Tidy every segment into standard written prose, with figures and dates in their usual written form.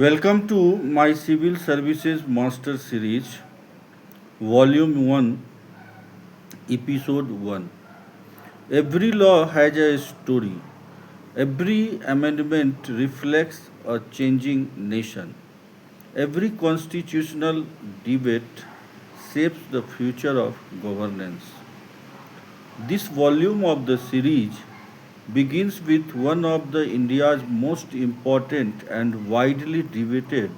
Welcome to my Civil Services Master Series, Volume 1, Episode 1. Every law has a story. Every amendment reflects a changing nation. Every constitutional debate shapes the future of governance. This volume of the series begins with one of the India's most important and widely debated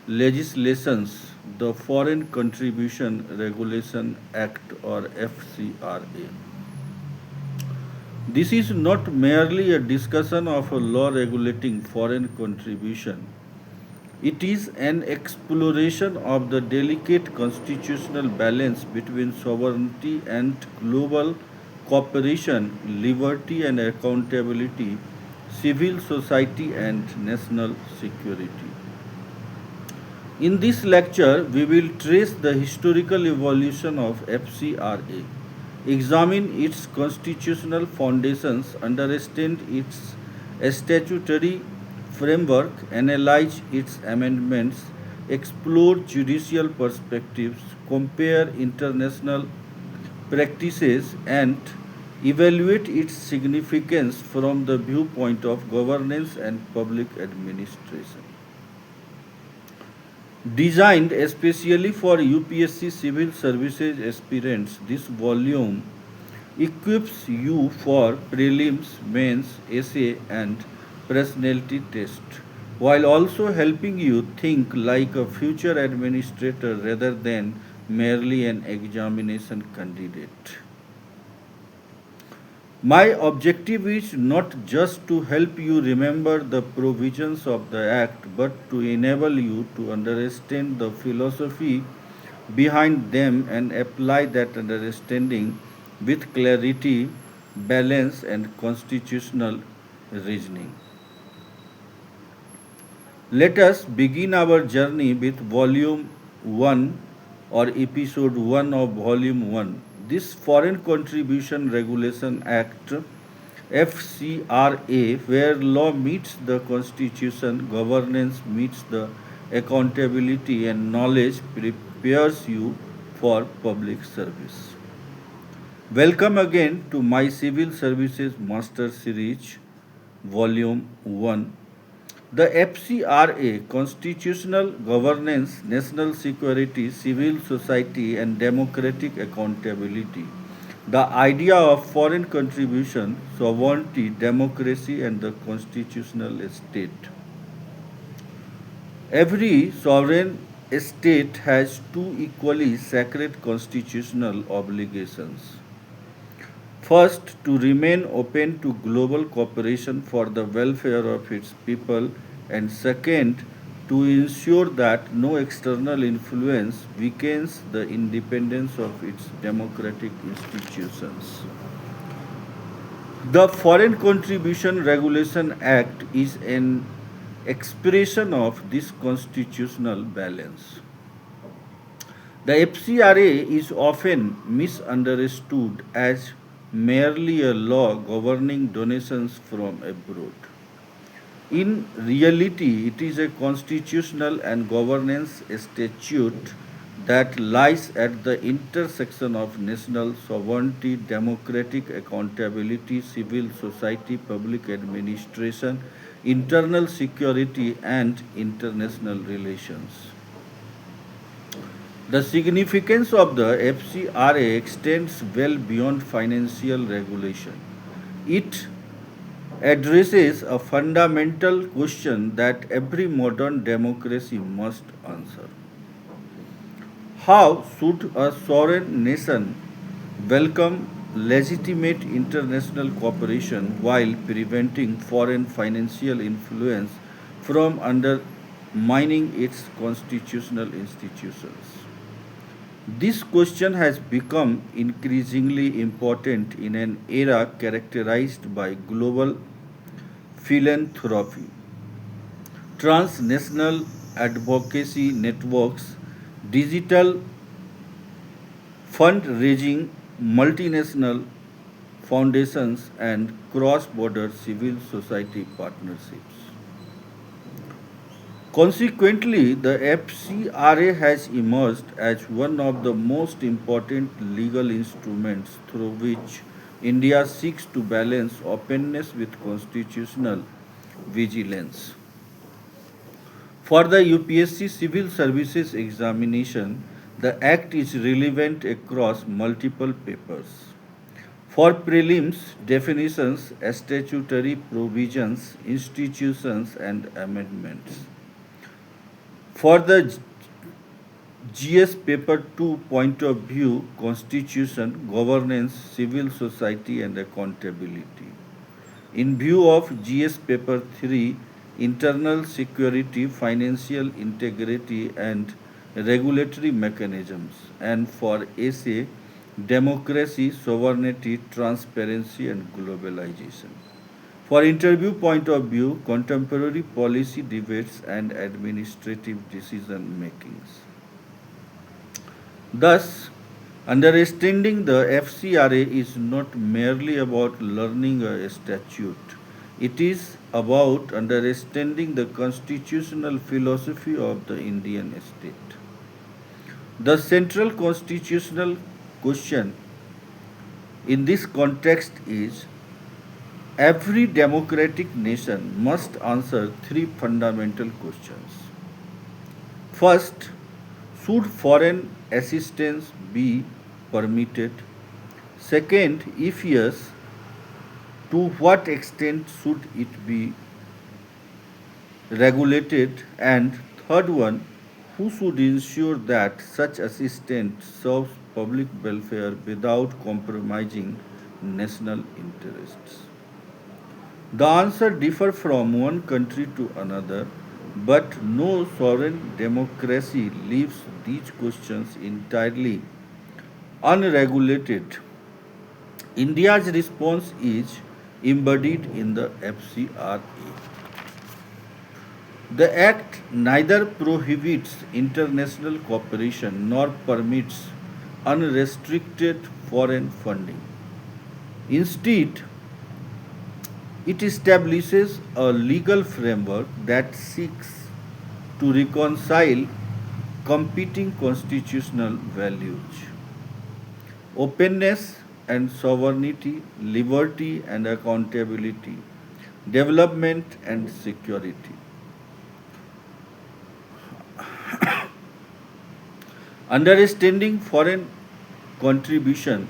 legislations, the Foreign Contribution Regulation Act or FCRA. This is not merely a discussion of a law regulating foreign contribution. It is an exploration of the delicate constitutional balance between sovereignty and global cooperation, liberty and accountability, civil society and national security. In this lecture, we will trace the historical evolution of FCRA, examine its constitutional foundations, understand its statutory framework, analyze its amendments, explore judicial perspectives, compare international practices, and evaluate its significance from the viewpoint of governance and public administration. Designed especially for UPSC civil services aspirants, this volume equips you for prelims, mains, essay, and personality test, while also helping you think like a future administrator rather than merely an examination candidate. My objective is not just to help you remember the provisions of the Act, but to enable you to understand the philosophy behind them and apply that understanding with clarity, balance, and constitutional reasoning. Let us begin our journey with Volume 1 or Episode 1 of Volume 1. This Foreign Contribution Regulation Act FCRA, where law meets the Constitution, governance meets the accountability, and knowledge prepares you for public service. Welcome again to my Civil Services Master Series, Volume 1. The FCRA, Constitutional Governance, National Security, Civil Society, and Democratic Accountability. The idea of foreign contribution, sovereignty, democracy, and the constitutional state. Every sovereign state has two equally sacred constitutional obligations. First, to remain open to global cooperation for the welfare of its people, and second, to ensure that no external influence weakens the independence of its democratic institutions. The Foreign Contribution Regulation Act is an expression of this constitutional balance. The FCRA is often misunderstood as merely a law governing donations from abroad. In reality, it is a constitutional and governance statute that lies at the intersection of national sovereignty, democratic accountability, civil society, public administration, internal security, and international relations. The significance of the FCRA extends well beyond financial regulation. It addresses a fundamental question that every modern democracy must answer. How should a sovereign nation welcome legitimate international cooperation while preventing foreign financial influence from undermining its constitutional institutions? This question has become increasingly important in an era characterized by global philanthropy, transnational advocacy networks, digital fundraising, multinational foundations, and cross border civil society partnerships. Consequently, the FCRA has emerged as one of the most important legal instruments through which India seeks to balance openness with constitutional vigilance. For the UPSC Civil Services examination, the Act is relevant across multiple papers. For prelims, definitions, statutory provisions, institutions, and amendments. For the GS Paper 2 point of view, Constitution, Governance, Civil Society, and Accountability. In view of GS Paper 3, Internal Security, Financial Integrity, and Regulatory Mechanisms. And for SA, Democracy, Sovereignty, Transparency, and Globalization. For interview point of view, contemporary policy debates and administrative decision makings. Thus, understanding the FCRA is not merely about learning a statute. It is about understanding the constitutional philosophy of the Indian state. The central constitutional question in this context is every democratic nation must answer three fundamental questions. First, should foreign assistance be permitted? Second, if yes, to what extent should it be regulated? And third one, who should ensure that such assistance serves public welfare without compromising national interests? The answer differs from one country to another, but no sovereign democracy leaves these questions entirely unregulated. India's response is embodied in the FCRA. The Act neither prohibits international cooperation nor permits unrestricted foreign funding. Instead, it establishes a legal framework that seeks to reconcile competing constitutional values: openness and sovereignty, liberty and accountability, development and security. Understanding foreign contribution.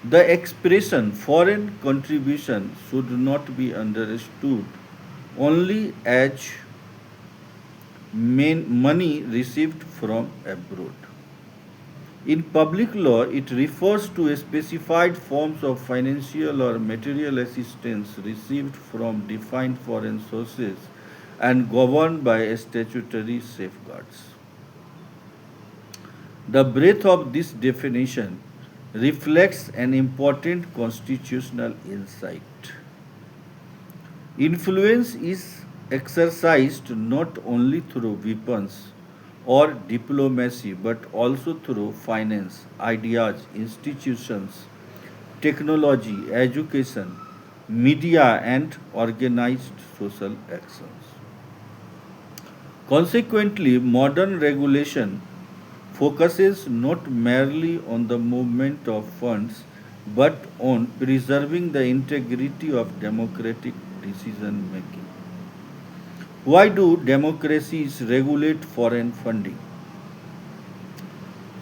The expression foreign contribution should not be understood only as money received from abroad. In public law, it refers to specified forms of financial or material assistance received from defined foreign sources and governed by statutory safeguards. The breadth of this definition reflects an important constitutional insight. Influence is exercised not only through weapons or diplomacy but also through finance, ideas, institutions, technology, education, media, and organized social actions. Consequently, modern regulation focuses not merely on the movement of funds but on preserving the integrity of democratic decision making. Why do democracies regulate foreign funding?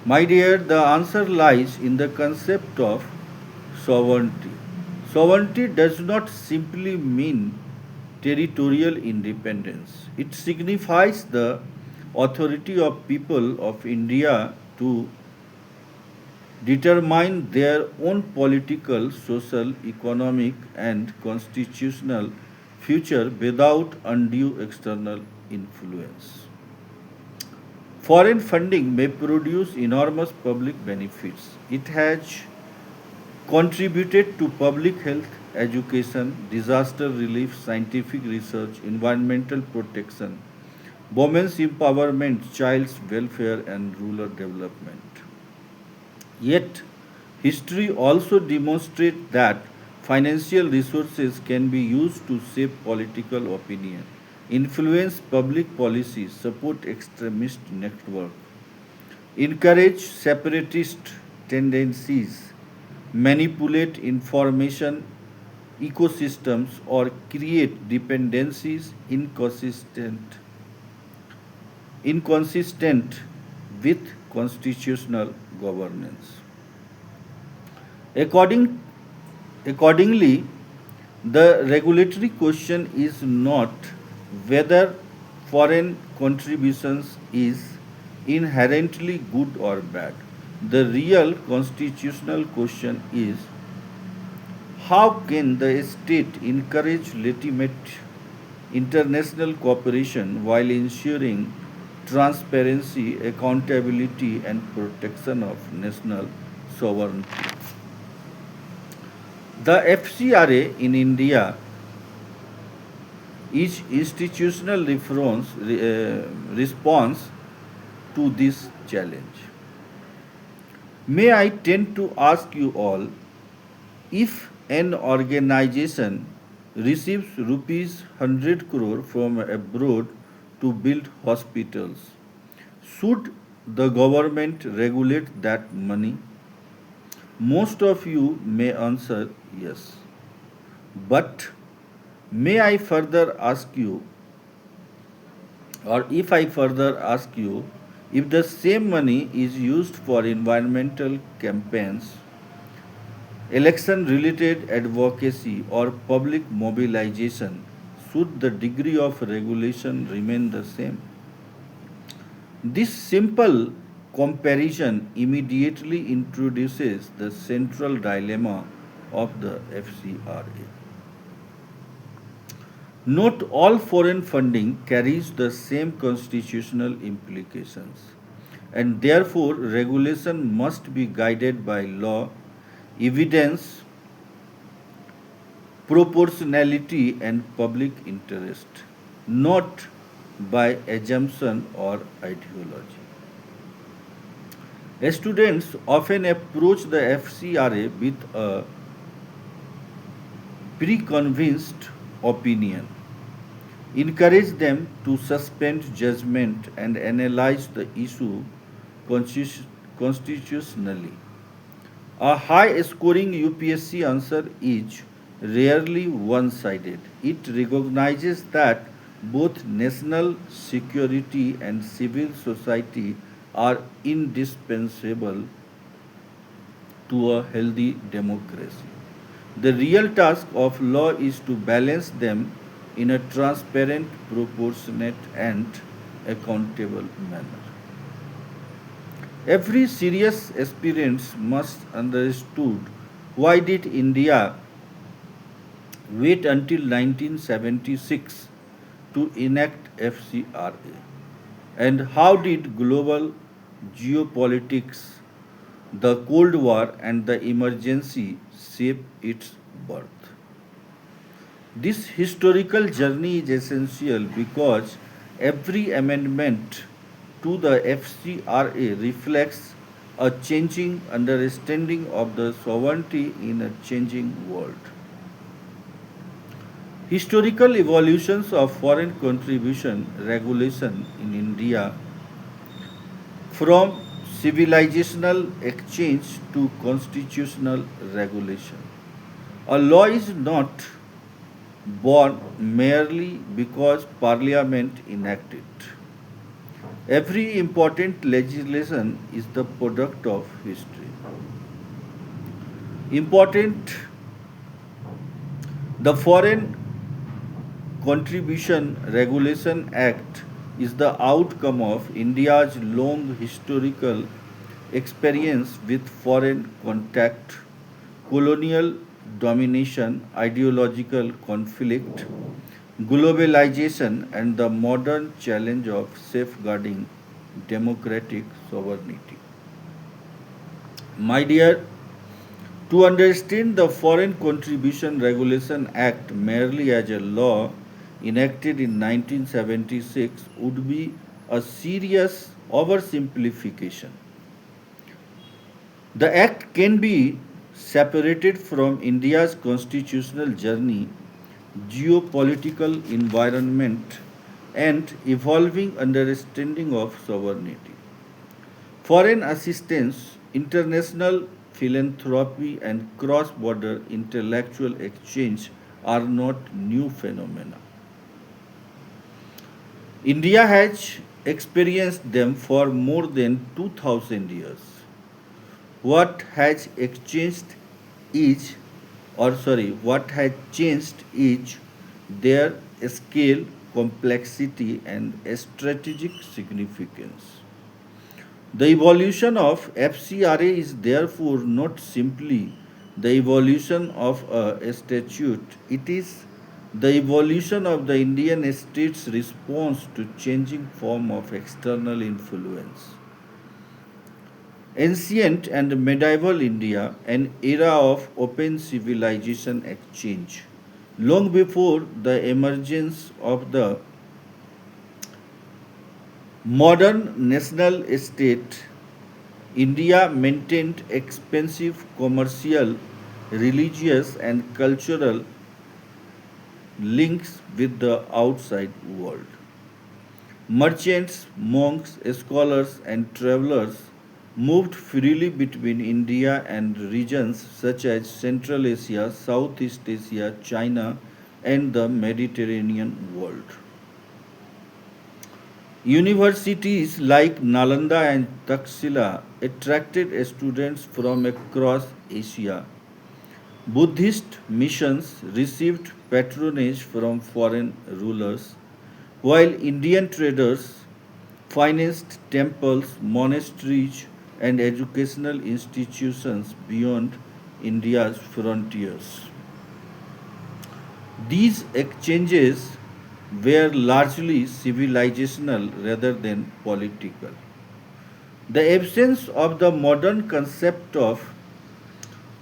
My dear, the answer lies in the concept of sovereignty. Sovereignty does not simply mean territorial independence. It signifies the authority of people of India to determine their own political, social, economic, and constitutional future without undue external influence. Foreign funding may produce enormous public benefits. It has contributed to public health, education, disaster relief, scientific research, environmental protection, women's empowerment, child's welfare, and rural development. Yet, history also demonstrates that financial resources can be used to shape political opinion, influence public policy, support extremist network, encourage separatist tendencies, manipulate information ecosystems, or create dependencies inconsistent with constitutional governance. According, Accordingly, the regulatory question is not whether foreign contributions is inherently good or bad. The real constitutional question is how can the state encourage legitimate international cooperation while ensuring transparency, accountability, and protection of national sovereignty? The FCRA in India is institutional response to this challenge. May I tend to ask you all, if an organization receives rupees 100 crore from abroad to build hospitals, should the government regulate that money? Most of you may answer yes. But may I further ask you, or if I further ask you, if the same money is used for environmental campaigns, election related advocacy, or public mobilization, should the degree of regulation remain the same? This simple comparison immediately introduces the central dilemma of the FCRA. Not all foreign funding carries the same constitutional implications, and therefore regulation must be guided by law, evidence, proportionality, and public interest, not by assumption or ideology. Students often approach the FCRA with a preconceived opinion. Encourage them to suspend judgment and analyze the issue constitutionally. A high scoring UPSC answer is rarely one sided. It recognizes that both national security and civil society are indispensable to a healthy democracy. The real task of law is to balance them in a transparent, proportionate, and accountable manner. Every serious aspirant must understood why did India wait until 1976 to enact FCRA, and how did global geopolitics, the Cold War, and the emergency shape its birth. This historical journey is essential because every amendment to the FCRA reflects a changing understanding of the sovereignty in a changing world. Historical evolutions of foreign contribution regulation in India, from civilizational exchange to constitutional regulation. A law is not born merely because Parliament enacted it. Every important legislation is the product of history. Important, the Foreign Contribution Regulation Act is the outcome of India's long historical experience with foreign contact, colonial domination, ideological conflict, globalization, and the modern challenge of safeguarding democratic sovereignty. My dear, to understand the Foreign Contribution Regulation Act merely as a law enacted in 1976 would be a serious oversimplification. The Act can be separated from India's constitutional journey, geopolitical environment, and evolving understanding of sovereignty. Foreign assistance, international philanthropy, and cross border intellectual exchange are not new phenomena. India has experienced them for more than 2000 years. What has exchanged is, what has changed is their scale, complexity, and strategic significance. The evolution of FCRA is therefore not simply the evolution of a statute, it is the evolution of the Indian state's response to changing form of external influence. Ancient and medieval India, an era of open civilization exchange. Long before the emergence of the modern national state, India maintained expensive commercial, religious, and cultural links with the outside world. Merchants, monks, scholars, and travelers moved freely between India and regions such as Central Asia, Southeast Asia, China, and the Mediterranean world. Universities like Nalanda and Taxila attracted students from across Asia. Buddhist missions received patronage from foreign rulers, while Indian traders financed temples, monasteries, and educational institutions beyond India's frontiers. These exchanges were largely civilizational rather than political. The absence of the modern concept of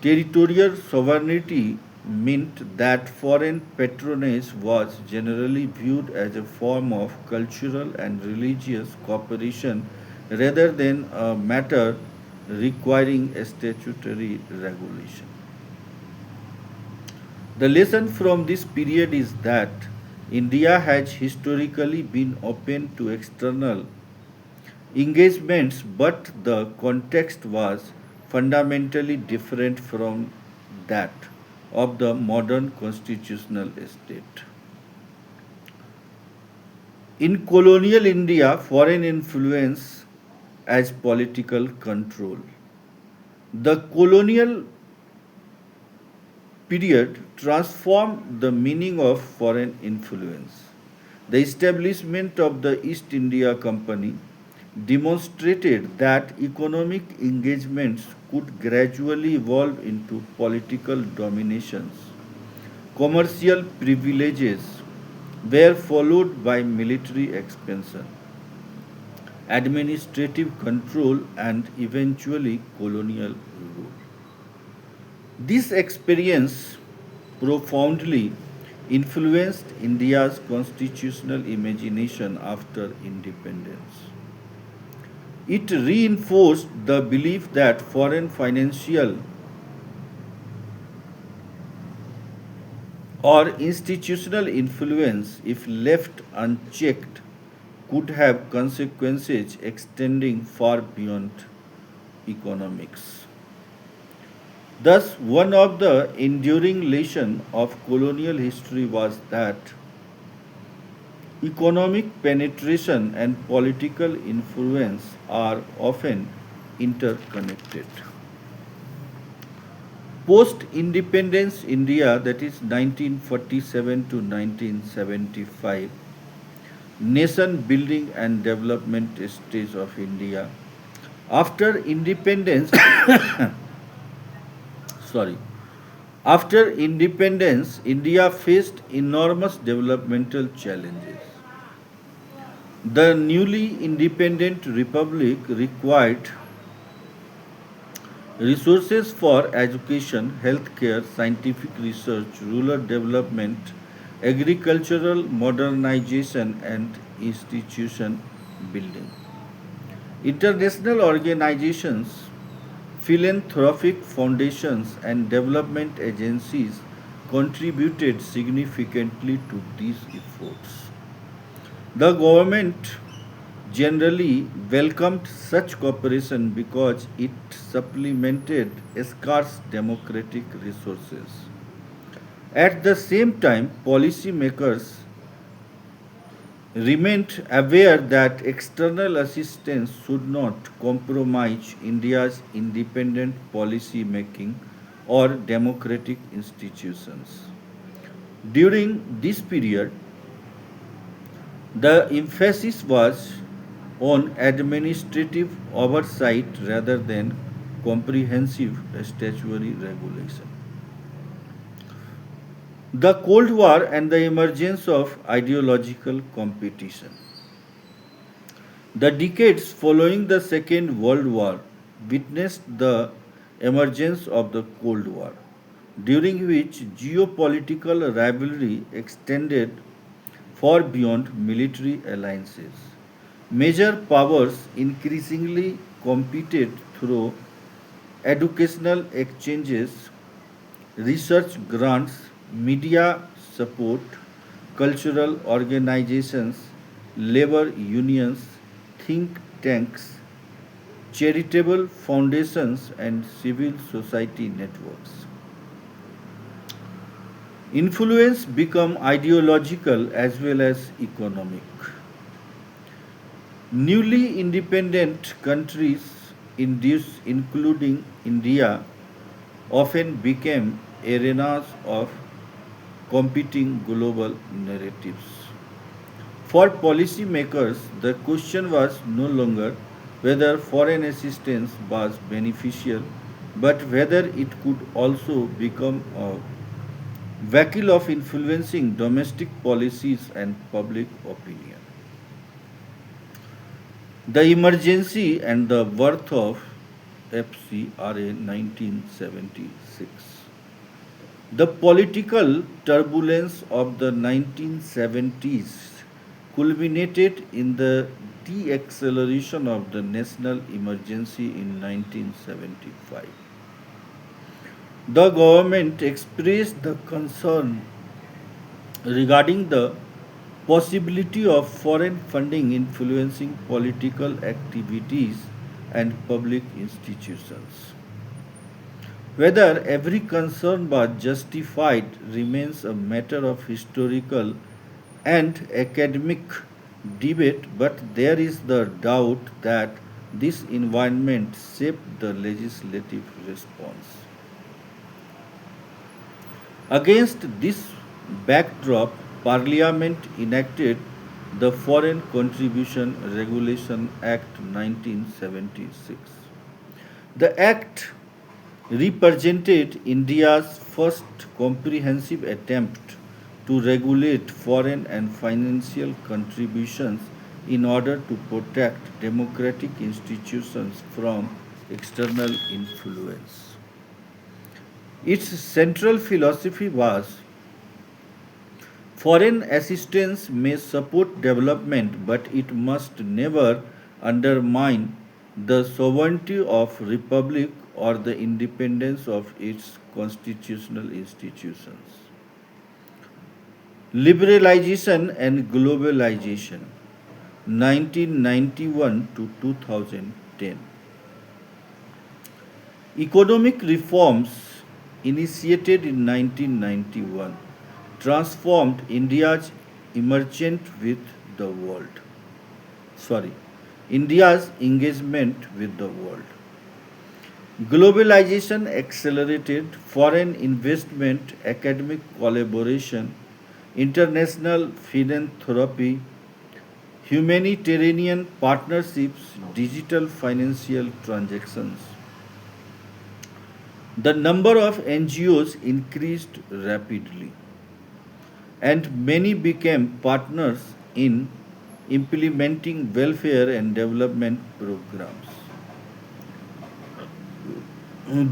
territorial sovereignty meant that foreign patronage was generally viewed as a form of cultural and religious cooperation rather than a matter requiring a statutory regulation. The lesson from this period is that India has historically been open to external engagements, but the context was fundamentally different from that of the modern constitutional state. In colonial India, foreign influence as political control. The colonial period transformed the meaning of foreign influence. The establishment of the East India Company demonstrated that economic engagements could gradually evolve into political dominations. Commercial privileges were followed by military expansion, administrative control, and eventually colonial rule. This experience profoundly influenced India's constitutional imagination after independence. It reinforced the belief that foreign financial or institutional influence, if left unchecked, could have consequences extending far beyond economics. Thus, one of the enduring lessons of colonial history was that economic penetration and political influence are often interconnected. Post independence India, that is 1947 to 1975, nation building and development stage of India. After independence, sorry, after independence, India faced enormous developmental challenges. The newly independent republic required resources for education, healthcare, scientific research, rural development, agricultural modernization, and institution building. International organizations, philanthropic foundations, and development agencies contributed significantly to these efforts. The government generally welcomed such cooperation because it supplemented scarce democratic resources. At the same time, policymakers remained aware that external assistance should not compromise India's independent policy making or democratic institutions. During this period, the emphasis was on administrative oversight rather than comprehensive statutory regulation. The Cold War and the emergence of ideological competition. The decades following the Second World War witnessed the emergence of the Cold War, during which geopolitical rivalry extended far beyond military alliances. Major powers increasingly competed through educational exchanges, research grants, media support, cultural organizations, labor unions, think tanks, charitable foundations, and civil society networks. Influence become ideological as well as economic. Newly independent countries, including India, often became arenas of competing global narratives. For policymakers, the question was no longer whether foreign assistance was beneficial, but whether it could also become a vehicle of influencing domestic policies and public opinion. The emergency and the worth of FCRA 1976. The political turbulence of the 1970s culminated in the de-acceleration of the national emergency in 1975. The government expressed the concern regarding the possibility of foreign funding influencing political activities and public institutions. Whether every concern was justified remains a matter of historical and academic debate, but there is the doubt that this environment shaped the legislative response. Against this backdrop, Parliament enacted the Foreign Contribution Regulation Act 1976. The Act represented India's first comprehensive attempt to regulate foreign and financial contributions in order to protect democratic institutions from external influence. Its central philosophy was foreign assistance may support development, but it must never undermine the sovereignty of republic or the independence of its constitutional institutions. Liberalization and globalization 1991 to 2010. Economic reforms initiated in 1991 transformed India's emergent with the world. Sorry, India's engagement with the world. Globalization accelerated foreign investment, academic collaboration, international philanthropy, humanitarian partnerships, digital financial transactions. The number of NGOs increased rapidly, and many became partners in implementing welfare and development programs.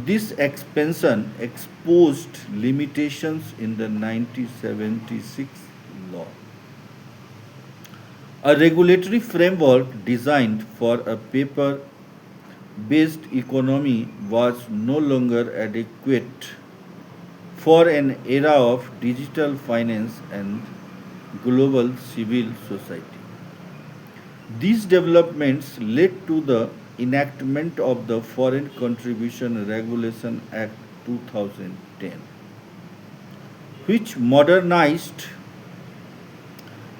This expansion exposed limitations in the 1976 law. A regulatory framework designed for a paper based economy was no longer adequate for an era of digital finance and global civil society. These developments led to the enactment of the Foreign Contribution Regulation Act 2010, which modernized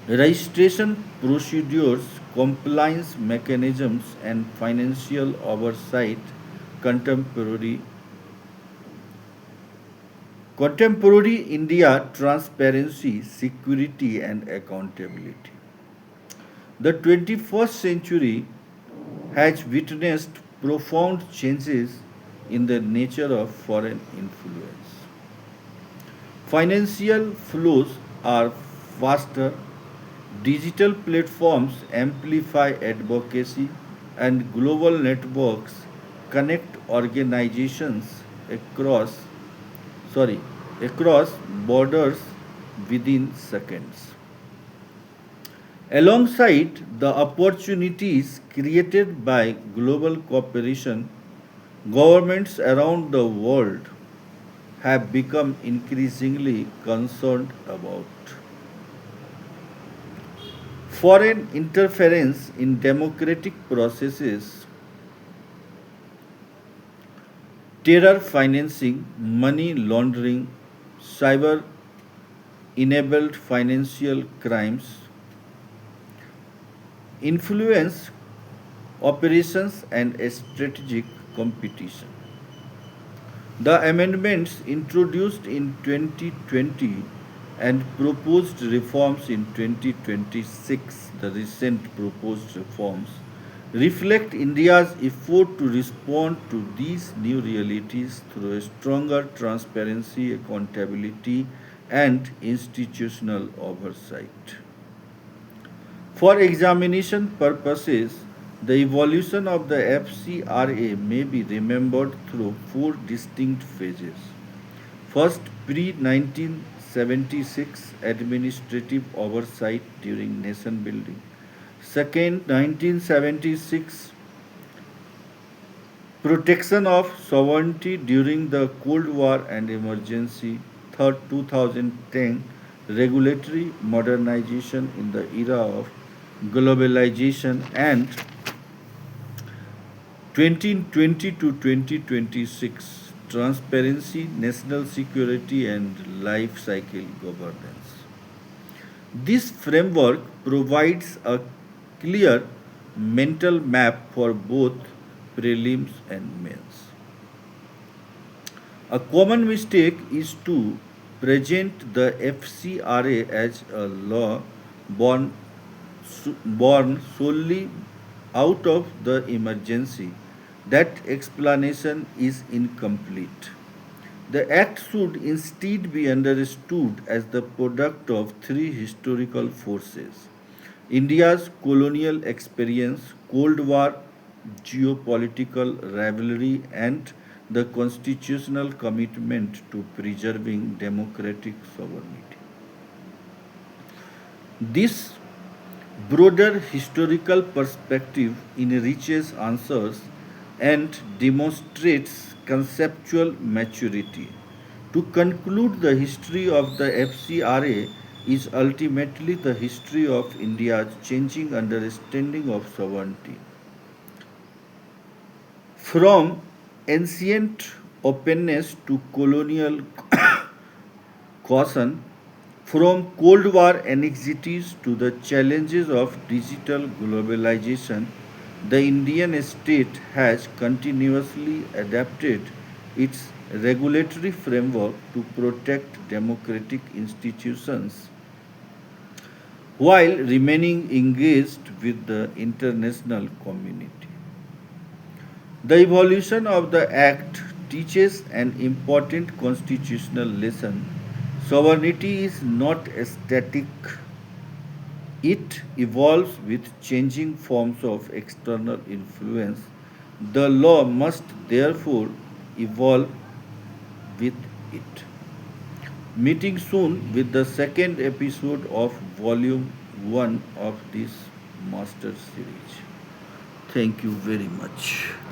registration procedures, compliance mechanisms, and financial oversight contemporary contemporary India transparency, security, and accountability. The 21st century has witnessed profound changes in the nature of foreign influence. Financial flows are faster, digital platforms amplify advocacy, and global networks connect organizations across sorry across borders within seconds. Alongside the opportunities created by global cooperation, governments around the world have become increasingly concerned about foreign interference in democratic processes, terror financing, money laundering, cyber enabled financial crimes, influence operations, and strategic competition. The amendments introduced in 2020 and proposed reforms in 2026, the recent proposed reforms, reflect India's effort to respond to these new realities through a stronger transparency, accountability, and institutional oversight. For examination purposes, the evolution of the FCRA may be remembered through four distinct phases. First, pre 1976 administrative oversight during nation building. Second, 1976 protection of sovereignty during the Cold War and emergency. Third, 2010 regulatory modernization in the era of globalization, and 2020 to 2026 transparency, national security, and life cycle governance. This framework provides a clear mental map for both prelims and mains. A common mistake is to present the FCRA as a law born, born solely out of the emergency. That explanation is incomplete. The Act should instead be understood as the product of three historical forces: India's colonial experience, Cold War geopolitical rivalry, and the constitutional commitment to preserving democratic sovereignty. This broader historical perspective enriches answers and demonstrates conceptual maturity. To conclude, the history of the FCRA is ultimately the history of India's changing understanding of sovereignty. From ancient openness to colonial caution, from Cold War anxieties to the challenges of digital globalization, the Indian state has continuously adapted its regulatory framework to protect democratic institutions while remaining engaged with the international community. The evolution of the Act teaches an important constitutional lesson. Sovereignty is not static, it evolves with changing forms of external influence. The law must therefore evolve with it. Meeting soon with the second episode of Volume 1 of this Master Series. Thank you very much.